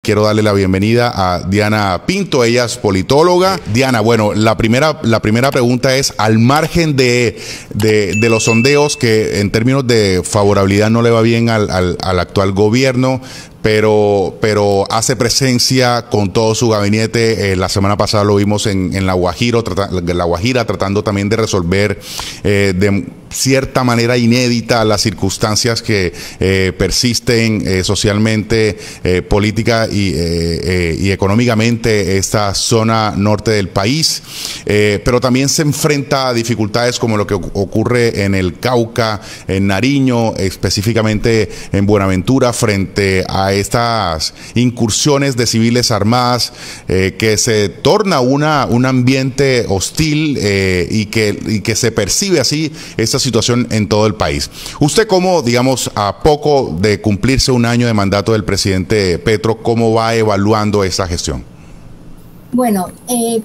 quiero darle la bienvenida a Diana Pinto, ella es politóloga. Diana, bueno, la primera pregunta es, al margen de los sondeos que en términos de favorabilidad no le va bien al actual gobierno, pero hace presencia con todo su gabinete. La semana pasada lo vimos en La Guajira, tratando también de resolver de cierta manera inédita las circunstancias que persisten socialmente, política y económicamente esta zona norte del país, pero también se enfrenta a dificultades como lo que ocurre en el Cauca, en Nariño, específicamente en Buenaventura, frente a estas incursiones de civiles armadas, que se torna un ambiente hostil, y que se percibe así esta situación en todo el país. ¿Usted cómo, digamos, a poco de cumplirse un año de mandato del presidente Petro, cómo va evaluando esta gestión? Bueno,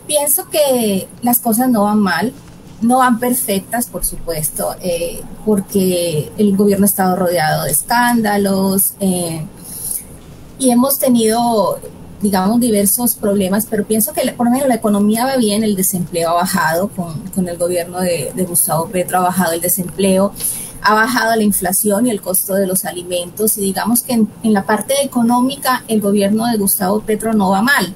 pienso que las cosas no van mal, no van perfectas, por supuesto, porque el gobierno ha estado rodeado de escándalos, y hemos tenido, digamos, diversos problemas, pero pienso que por lo menos la economía va bien, el desempleo ha bajado con el gobierno de Gustavo Petro, ha bajado el desempleo, ha bajado la inflación y el costo de los alimentos, y digamos que en la parte económica el gobierno de Gustavo Petro no va mal,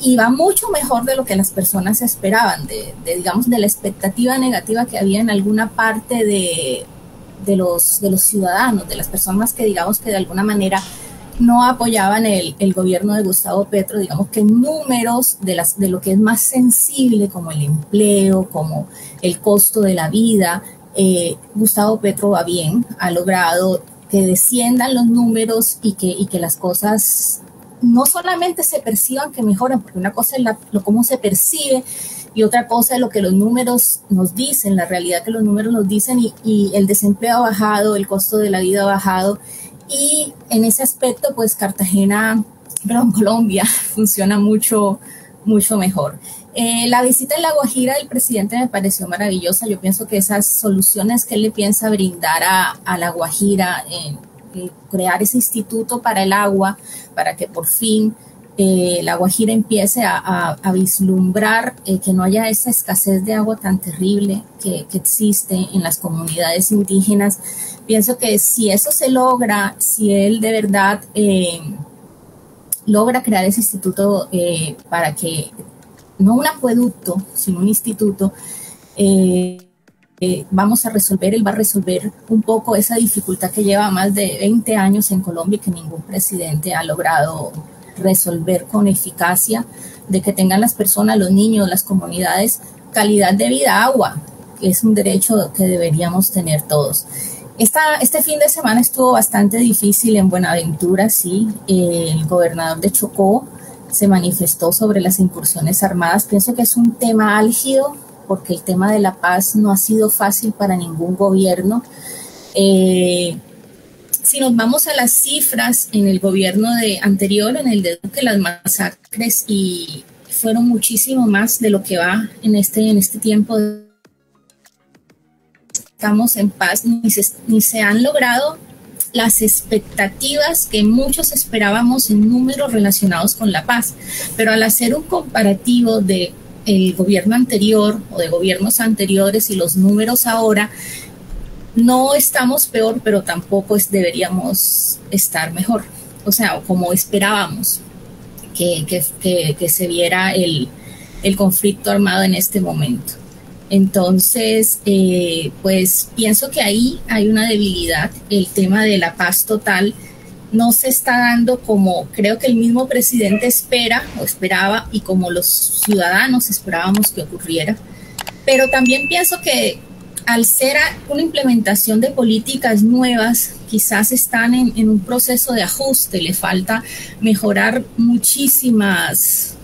y va mucho mejor de lo que las personas esperaban, digamos, de la expectativa negativa que había en alguna parte de los ciudadanos, de las personas que, digamos, que de alguna manera no apoyaban el gobierno de Gustavo Petro. Digamos que en números de lo que es más sensible, como el empleo, como el costo de la vida, Gustavo Petro va bien, ha logrado que desciendan los números y que las cosas no solamente se perciban que mejoran, porque una cosa es cómo se percibe y otra cosa es lo que los números nos dicen, la realidad que los números nos dicen, y el desempleo ha bajado, el costo de la vida ha bajado. Y en ese aspecto, pues Colombia funciona mucho mejor. La visita en La Guajira del presidente me pareció maravillosa. Yo pienso que esas soluciones que él le piensa brindar a La Guajira, crear ese instituto para el agua, para que por fin La Guajira empiece a vislumbrar que no haya esa escasez de agua tan terrible que existe en las comunidades indígenas. Pienso que si eso se logra, si él de verdad logra crear ese instituto para que, no un acueducto, sino un instituto, vamos a resolver, él va a resolver un poco esa dificultad que lleva más de 20 años en Colombia y que ningún presidente ha logrado resolver con eficacia, de que tengan las personas, los niños, las comunidades, calidad de vida, agua, que es un derecho que deberíamos tener todos. Este fin de semana estuvo bastante difícil en Buenaventura, sí. El gobernador de Chocó se manifestó sobre las incursiones armadas. Pienso que es un tema álgido porque el tema de la paz no ha sido fácil para ningún gobierno. Si nos vamos a las cifras, en el gobierno anterior, en el de Duque, las masacres y fueron muchísimo más de lo que va en este tiempo. Estamos en paz, ni se han logrado las expectativas que muchos esperábamos en números relacionados con la paz. Pero al hacer un comparativo de el gobierno anterior o de gobiernos anteriores y los números ahora, no estamos peor, pero tampoco deberíamos estar mejor. O sea, como esperábamos que se viera el conflicto armado en este momento. Entonces, pues pienso que ahí hay una debilidad. El tema de la paz total no se está dando como creo que el mismo presidente espera o esperaba y como los ciudadanos esperábamos que ocurriera. Pero también pienso que al ser una implementación de políticas nuevas, quizás están en un proceso de ajuste, le falta mejorar muchísimos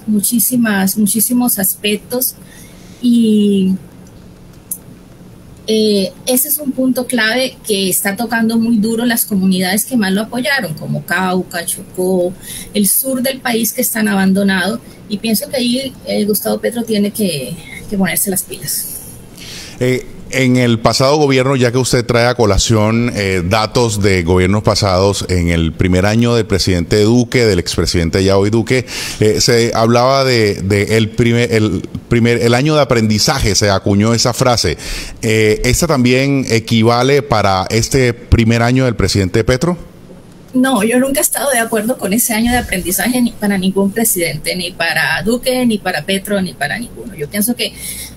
aspectos y ese es un punto clave que está tocando muy duro las comunidades que más lo apoyaron, como Cauca, Chocó, el sur del país que están abandonados, y pienso que ahí Gustavo Petro tiene que ponerse las pilas. En el pasado gobierno, ya que usted trae a colación datos de gobiernos pasados, en el primer año del presidente Duque, del expresidente ya hoy Duque, se hablaba de el año de aprendizaje, se acuñó esa frase. ¿Esta también equivale para este primer año del presidente Petro? No, yo nunca he estado de acuerdo con ese año de aprendizaje ni para ningún presidente, ni para Duque, ni para Petro, ni para ninguno. Yo pienso que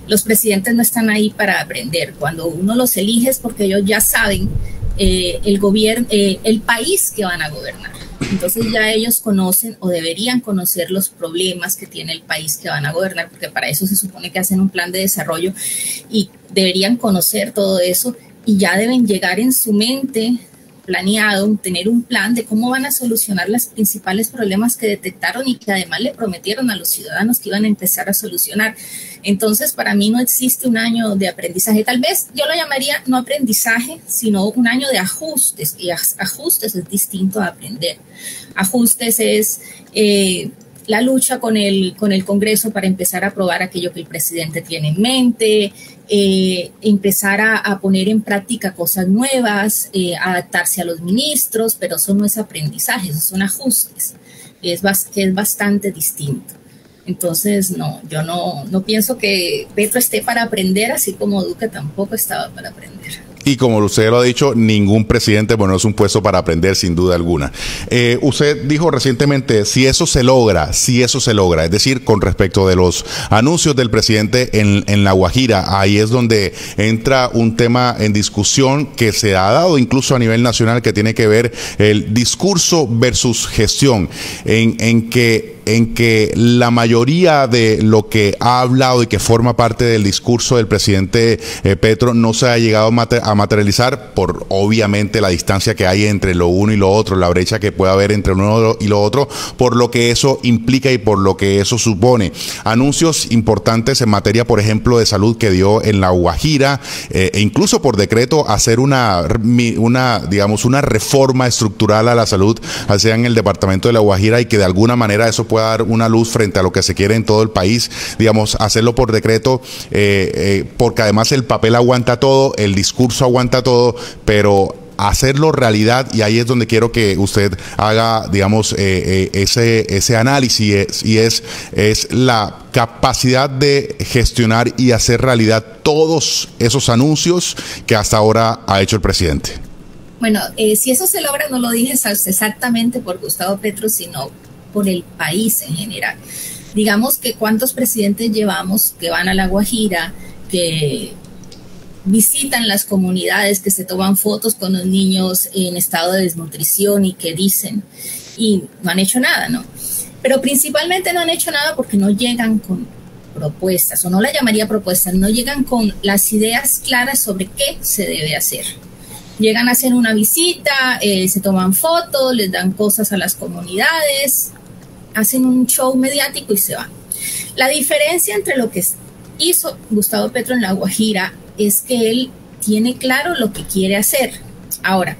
los presidentes no están ahí para aprender. Cuando uno los elige es porque ellos ya saben el gobierno, el país que van a gobernar. Entonces ya ellos conocen o deberían conocer los problemas que tiene el país que van a gobernar, porque para eso se supone que hacen un plan de desarrollo y deberían conocer todo eso y ya deben llegar en su mente planeado, tener un plan de cómo van a solucionar los principales problemas que detectaron y que además le prometieron a los ciudadanos que iban a empezar a solucionar. Entonces, para mí no existe un año de aprendizaje. Tal vez yo lo llamaría no aprendizaje, sino un año de ajustes. Y ajustes es distinto a aprender. Ajustes es la lucha con el Congreso para empezar a aprobar aquello que el presidente tiene en mente, empezar a poner en práctica cosas nuevas, adaptarse a los ministros, pero eso no es aprendizaje, eso son ajustes, que es bastante distinto. Entonces, no, yo no pienso que Petro esté para aprender, así como Duque tampoco estaba para aprender. Y como usted lo ha dicho, ningún presidente, bueno, es un puesto para aprender sin duda alguna. Usted dijo recientemente, si eso se logra, es decir, con respecto de los anuncios del presidente en La Guajira, ahí es donde entra un tema en discusión que se ha dado incluso a nivel nacional, que tiene que ver el discurso versus gestión, en que la mayoría de lo que ha hablado y que forma parte del discurso del presidente Petro no se ha llegado a materializar por obviamente la distancia que hay entre lo uno y lo otro, la brecha que puede haber entre uno y lo otro, por lo que eso implica y por lo que eso supone. Anuncios importantes en materia, por ejemplo, de salud que dio en La Guajira, e incluso por decreto hacer una reforma estructural a la salud, sea en el departamento de La Guajira, y que de alguna manera eso pueda dar una luz frente a lo que se quiere en todo el país, digamos, hacerlo por decreto, porque además el papel aguanta todo, el discurso aguanta todo, pero hacerlo realidad, y ahí es donde quiero que usted haga, digamos, ese análisis, y es la capacidad de gestionar y hacer realidad todos esos anuncios que hasta ahora ha hecho el presidente. Bueno, si eso se logra, no lo dije exactamente por Gustavo Petro, sino por el país en general. Digamos que cuántos presidentes llevamos que van a La Guajira, que visitan las comunidades, que se toman fotos con los niños en estado de desnutrición y que dicen, y no han hecho nada, ¿no? Pero principalmente no han hecho nada porque no llegan con propuestas, o no la llamaría propuestas, no llegan con las ideas claras sobre qué se debe hacer. Llegan a hacer una visita, se toman fotos, les dan cosas a las comunidades, hacen un show mediático y se van. La diferencia entre lo que hizo Gustavo Petro en La Guajira es que él tiene claro lo que quiere hacer. Ahora,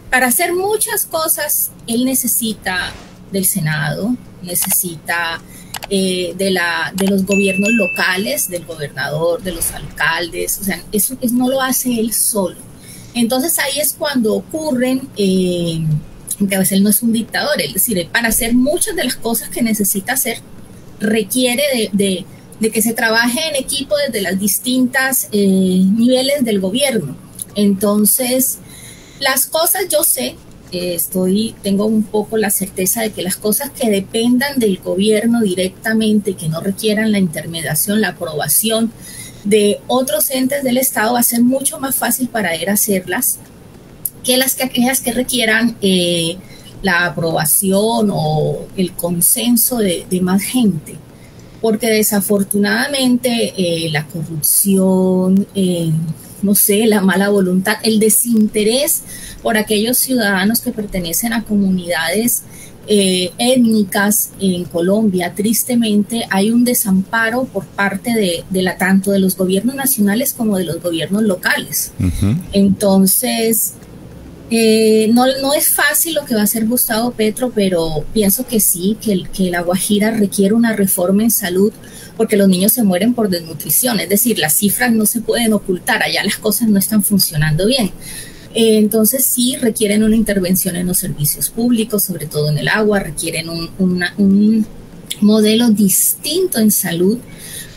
para hacer muchas cosas, él necesita del Senado, necesita de los gobiernos locales, del gobernador, de los alcaldes, o sea, eso no lo hace él solo. Entonces ahí es cuando ocurren, que a veces él no es un dictador, es decir, para hacer muchas de las cosas que necesita hacer, requiere de que se trabaje en equipo desde las distintas niveles del gobierno. Entonces, las cosas, yo sé, tengo un poco la certeza de que las cosas que dependan del gobierno directamente, que no requieran la intermediación, la aprobación de otros entes del Estado, va a ser mucho más fácil para él hacerlas que aquellas que requieran la aprobación o el consenso de más gente. Porque desafortunadamente la corrupción, no sé, la mala voluntad, el desinterés por aquellos ciudadanos que pertenecen a comunidades étnicas en Colombia, tristemente hay un desamparo por parte tanto de los gobiernos nacionales como de los gobiernos locales. Uh-huh. Entonces, No es fácil lo que va a hacer Gustavo Petro, pero pienso que sí, que la Guajira requiere una reforma en salud, porque los niños se mueren por desnutrición. Es decir, las cifras no se pueden ocultar, allá las cosas no están funcionando bien. Entonces sí requieren una intervención en los servicios públicos, sobre todo en el agua, requieren un modelo distinto en salud,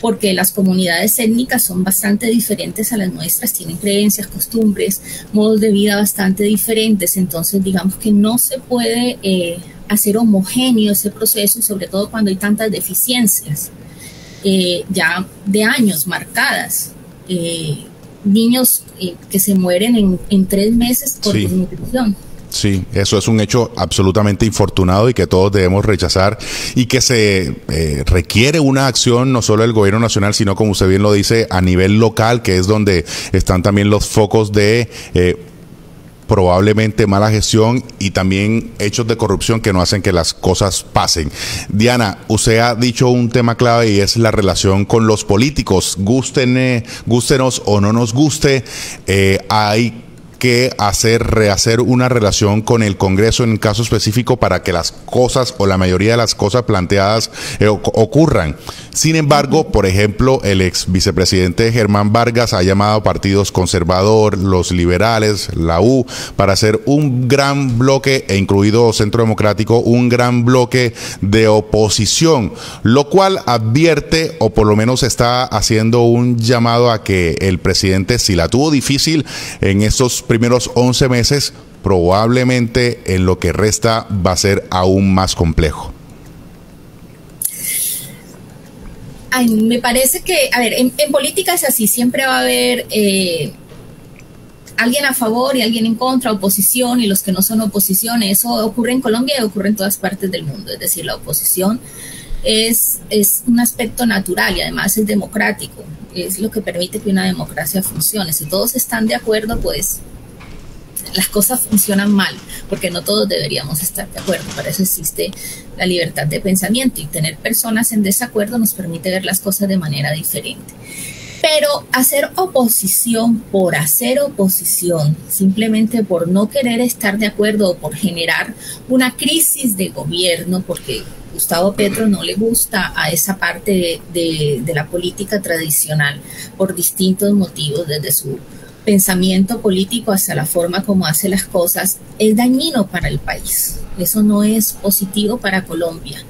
porque las comunidades étnicas son bastante diferentes a las nuestras, tienen creencias, costumbres, modos de vida bastante diferentes. Entonces digamos que no se puede hacer homogéneo ese proceso, y sobre todo cuando hay tantas deficiencias ya de años marcadas. Niños que se mueren en 3 meses por desnutrición. Sí, eso es un hecho absolutamente infortunado y que todos debemos rechazar, y que se requiere una acción no solo del gobierno nacional, sino, como usted bien lo dice, a nivel local, que es donde están también los focos de probablemente mala gestión y también hechos de corrupción que no hacen que las cosas pasen. Diana, usted ha dicho un tema clave, y es la relación con los políticos. Gústenos o no nos guste, hay que rehacer una relación con el Congreso en un caso específico para que las cosas, o la mayoría de las cosas planteadas, ocurran. Sin embargo, por ejemplo, el ex vicepresidente Germán Vargas ha llamado a partidos conservador, los liberales, la U, para hacer un gran bloque, e incluido Centro Democrático, un gran bloque de oposición, lo cual advierte, o por lo menos está haciendo un llamado a que el presidente, si la tuvo difícil en estos primeros 11 meses, probablemente en lo que resta va a ser aún más complejo. Ay, me parece que, a ver, en política es así, siempre va a haber alguien a favor y alguien en contra, oposición y los que no son oposición. Eso ocurre en Colombia y ocurre en todas partes del mundo. Es decir, la oposición es un aspecto natural y además es democrático. Es lo que permite que una democracia funcione. Si todos están de acuerdo, pues las cosas funcionan mal, porque no todos deberíamos estar de acuerdo. Para eso existe la libertad de pensamiento, y tener personas en desacuerdo nos permite ver las cosas de manera diferente. Pero hacer oposición por hacer oposición, simplemente por no querer estar de acuerdo o por generar una crisis de gobierno, porque Gustavo Petro no le gusta a esa parte de la política tradicional por distintos motivos, desde su pensamiento político hasta la forma como hace las cosas, es dañino para el país. Eso no es positivo para Colombia.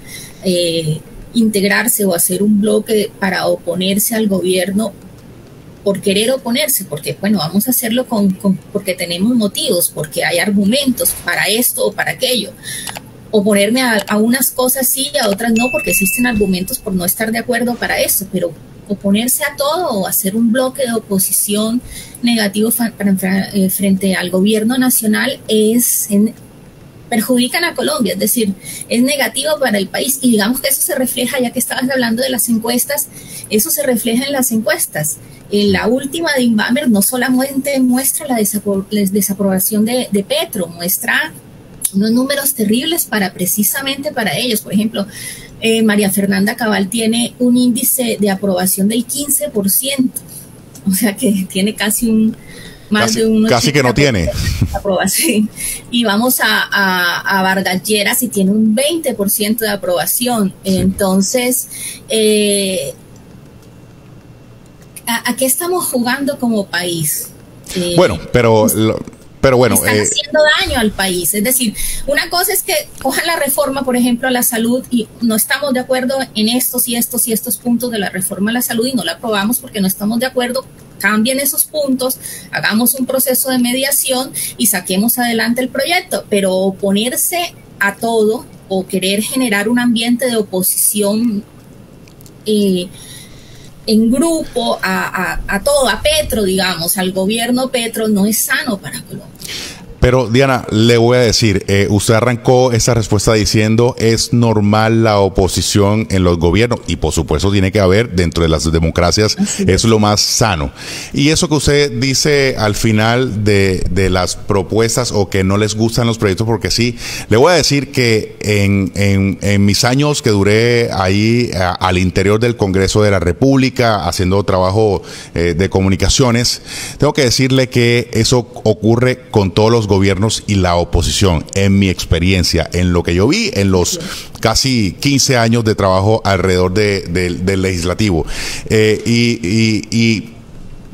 Integrarse o hacer un bloque para oponerse al gobierno por querer oponerse, porque bueno, vamos a hacerlo porque tenemos motivos, porque hay argumentos para esto o para aquello. Oponerme a unas cosas sí y a otras no, porque existen argumentos por no estar de acuerdo para eso, pero oponerse a todo o hacer un bloque de oposición negativo frente al gobierno nacional perjudican a Colombia, es decir, es negativo para el país. Y digamos que eso se refleja, ya que estabas hablando de las encuestas, eso se refleja en las encuestas. En la última de Inbamer no solamente muestra la desaprobación de Petro, muestra unos números terribles precisamente para ellos. Por ejemplo, María Fernanda Cabal tiene un índice de aprobación del 15%, o sea que tiene casi que no tiene aprobación. Y vamos a Vargas Lleras, y tiene un 20% de aprobación. Sí. Entonces, ¿a qué estamos jugando como país? Bueno, pero bueno, están haciendo daño al país. Es decir, una cosa es que cojan la reforma, por ejemplo, a la salud, y no estamos de acuerdo en estos y estos y estos puntos de la reforma a la salud y no la aprobamos porque no estamos de acuerdo. Cambien esos puntos, hagamos un proceso de mediación y saquemos adelante el proyecto. Pero oponerse a todo o querer generar un ambiente de oposición en grupo a todo, a Petro, digamos, al gobierno Petro, no es sano para Colombia. Pero Diana, le voy a decir, usted arrancó esa respuesta diciendo es normal la oposición en los gobiernos, y por supuesto tiene que haber dentro de las democracias, es lo más sano. Y eso que usted dice al final de las propuestas, o que no les gustan los proyectos porque sí, le voy a decir que en mis años que duré ahí al interior del Congreso de la República haciendo trabajo de comunicaciones, tengo que decirle que eso ocurre con todos los gobiernos y la oposición, en mi experiencia, en lo que yo vi en los casi 15 años de trabajo alrededor del legislativo.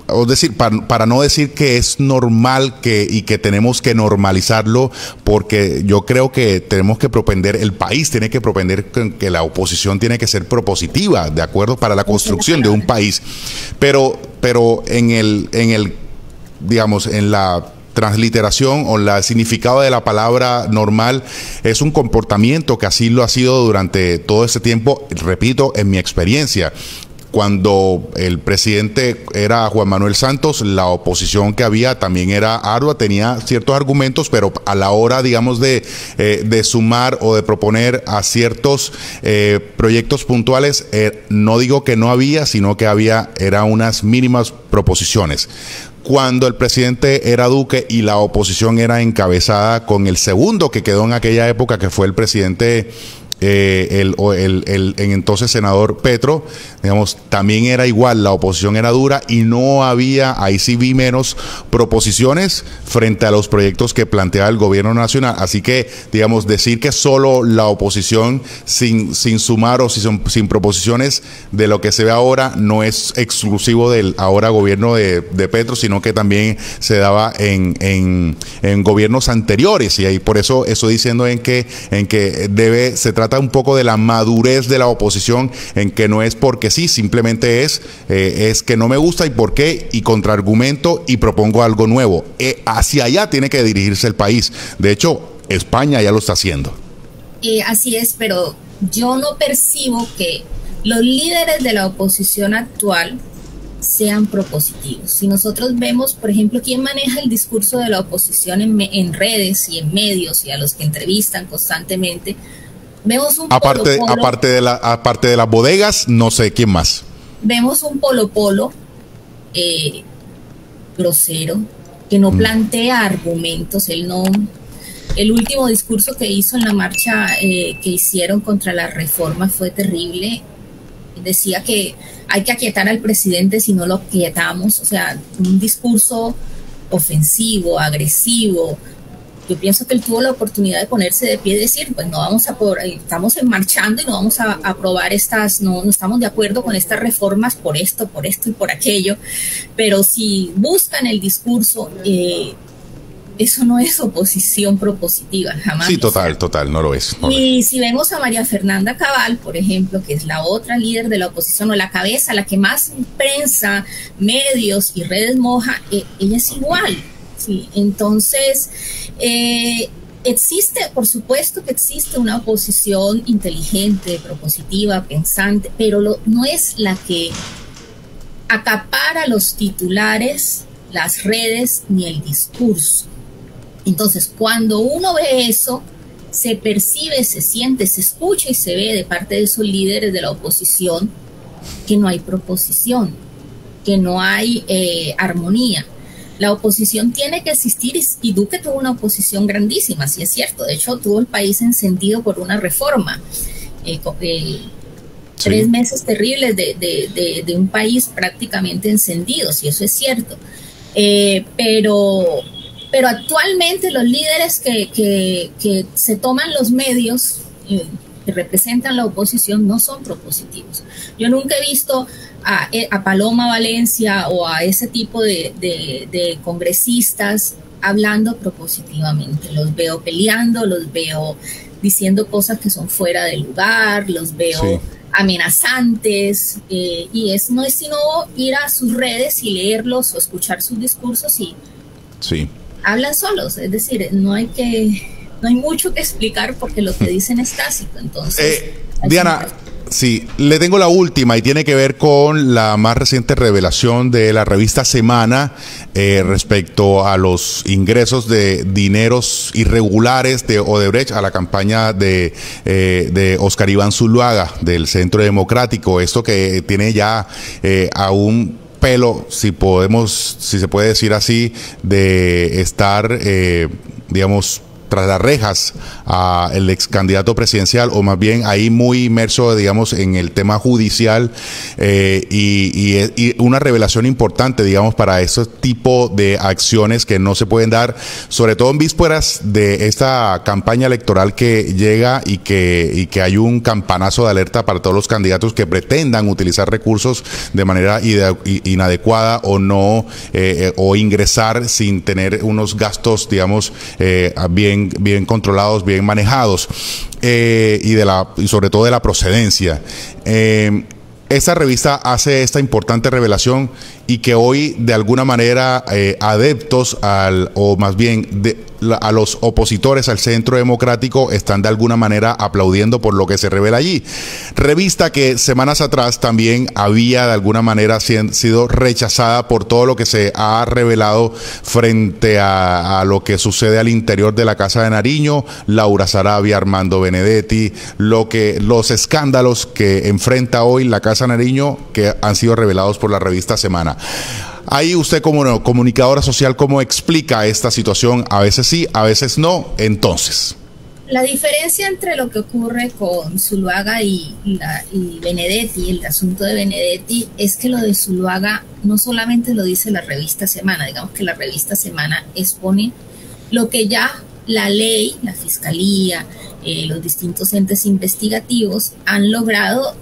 Es decir, para no decir que es normal y que tenemos que normalizarlo, porque yo creo que tenemos que propender, el país tiene que propender que la oposición tiene que ser propositiva, ¿de acuerdo? Para la construcción de un país. Pero digamos, en la transliteración o el significado de la palabra normal es un comportamiento que así lo ha sido durante todo este tiempo, repito, en mi experiencia. Cuando el presidente era Juan Manuel Santos, la oposición que había también era ardua, tenía ciertos argumentos, pero a la hora, digamos, de sumar o de proponer a ciertos proyectos puntuales, no digo que no había, sino que eran unas mínimas proposiciones. Cuando el presidente era Duque y la oposición era encabezada con el segundo que quedó en aquella época, que fue el presidente el entonces senador Petro, digamos, también era igual, la oposición era dura y no había, ahí sí vi menos proposiciones frente a los proyectos que planteaba el gobierno nacional. Así que, digamos, decir que solo la oposición sin sumar o sin proposiciones de lo que se ve ahora no es exclusivo del ahora gobierno de Petro, sino que también se daba en gobiernos anteriores, y ahí por eso estoy diciendo en que se trata un poco de la madurez de la oposición, en que no es porque sí, simplemente es que no me gusta y por qué, y contraargumento y propongo algo nuevo. Hacia allá tiene que dirigirse el país. De hecho, España ya lo está haciendo. Así es, pero yo no percibo que los líderes de la oposición actual sean propositivos. Si nosotros vemos, por ejemplo, quién maneja el discurso de la oposición en redes y en medios y a los que entrevistan constantemente, vemos un aparte de las bodegas, no sé quién más. Vemos un Polo grosero, que no plantea argumentos. El último discurso que hizo en la marcha que hicieron contra la reforma fue terrible. Decía que hay que aquietar al presidente si no lo aquietamos. O sea, un discurso ofensivo, agresivo. Yo pienso que él tuvo la oportunidad de ponerse de pie y decir, pues no vamos a poder, estamos marchando y no vamos a aprobar no estamos de acuerdo con estas reformas por esto y por aquello. Pero si buscan el discurso, eso no es oposición propositiva, jamás. Sí, total, no lo es. Y si vemos a María Fernanda Cabal, por ejemplo, que es la otra líder de la oposición, o la cabeza, la que más prensa, medios y redes moja, ella es igual. Sí, entonces existe, por supuesto que existe una oposición inteligente, propositiva, pensante, pero no es la que acapara los titulares, las redes ni el discurso. Entonces, cuando uno ve eso, se percibe, se siente, se escucha y se ve de parte de esos líderes de la oposición que no hay proposición, que no hay armonía. La oposición tiene que existir y Duque tuvo una oposición grandísima, sí es cierto. De hecho, tuvo el país encendido por una reforma. 3 meses terribles de un país prácticamente encendido, si eso es cierto. Pero actualmente los líderes que se toman los medios, que representan la oposición, no son propositivos. Yo nunca he visto a Paloma Valencia o a ese tipo de congresistas hablando propositivamente. Los veo peleando, los veo diciendo cosas que son fuera de lugar, los veo amenazantes, y no es sino ir a sus redes y leerlos o escuchar sus discursos y hablan solos. Es decir, no hay mucho que explicar porque lo que dicen es tácito. Entonces, Diana, sí, le tengo la última y tiene que ver con la más reciente revelación de la revista Semana respecto a los ingresos de dineros irregulares de Odebrecht a la campaña de Oscar Iván Zuluaga del Centro Democrático. Esto que tiene ya a un pelo, si se puede decir así, de estar, digamos, tras las rejas al ex candidato presidencial, o más bien ahí muy inmerso, digamos, en el tema judicial, y una revelación importante, digamos, para ese tipo de acciones que no se pueden dar, sobre todo en vísperas de esta campaña electoral que llega, y que hay un campanazo de alerta para todos los candidatos que pretendan utilizar recursos de manera inadecuada o no, o ingresar sin tener unos gastos, digamos, bien controlados, bien manejados, y sobre todo de la procedencia. Esta revista hace esta importante revelación, y que hoy de alguna manera adeptos o más bien a los opositores al Centro Democrático están de alguna manera aplaudiendo por lo que se revela allí. Revista que semanas atrás también había de alguna manera sido rechazada por todo lo que se ha revelado frente a lo que sucede al interior de la Casa de Nariño, Laura Saravia, Armando Benedetti, los escándalos que enfrenta hoy la Casa de Nariño, que han sido revelados por la revista Semana. Ahí usted, como comunicadora social, ¿cómo explica esta situación? A veces sí, a veces no. Entonces, la diferencia entre lo que ocurre con Zuluaga y Benedetti, el asunto de Benedetti, es que lo de Zuluaga no solamente lo dice la revista Semana. Digamos que la revista Semana expone lo que ya la ley, la fiscalía, los distintos entes investigativos han logrado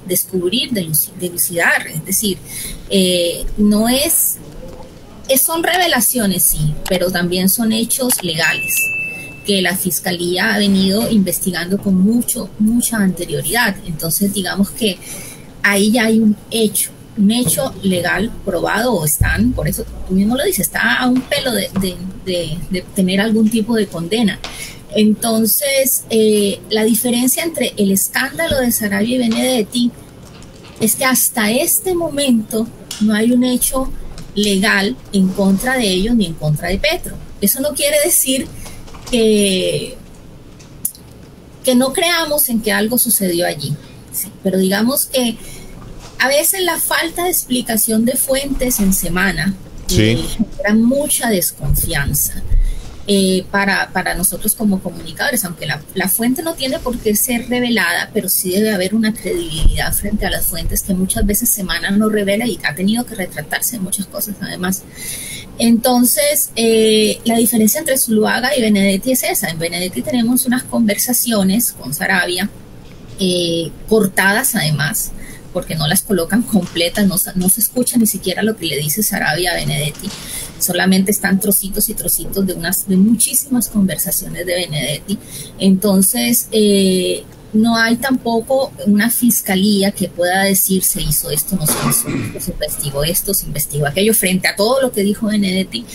descubrir, dilucidar. Es decir, son revelaciones, sí, pero también son hechos legales que la fiscalía ha venido investigando con mucha anterioridad. Entonces, digamos que ahí ya hay un hecho legal probado, o están, por eso tú mismo lo dices, está a un pelo de tener algún tipo de condena. Entonces, la diferencia entre el escándalo de Saravia y Benedetti es que hasta este momento no hay un hecho legal en contra de ellos ni en contra de Petro. Eso no quiere decir que no creamos en que algo sucedió allí, sí, pero digamos que a veces la falta de explicación de fuentes en Semana genera mucha desconfianza para nosotros como comunicadores, aunque la fuente no tiene por qué ser revelada, pero sí debe haber una credibilidad frente a las fuentes que muchas veces Semana no revela, y ha tenido que retratarse en muchas cosas además. Entonces, la diferencia entre Zuluaga y Benedetti es esa. En Benedetti tenemos unas conversaciones con Saravia, cortadas además, porque no las colocan completas, no se escucha ni siquiera lo que le dice Saravia a Benedetti, solamente están trocitos y trocitos de muchísimas conversaciones de Benedetti. Entonces, no hay tampoco una fiscalía que pueda decir se hizo esto, no se hizo, se investigó esto, se investigó aquello, frente a todo lo que dijo Benedetti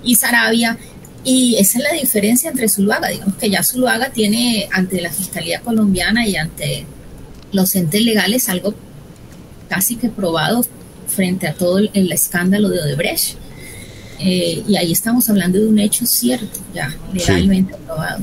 y Saravia. Y esa es la diferencia entre Zuluaga. Digamos que ya Zuluaga tiene ante la Fiscalía colombiana y ante los entes legales algo casi que probado frente a todo el escándalo de Odebrecht. Y ahí estamos hablando de un hecho cierto, ya legalmente probado.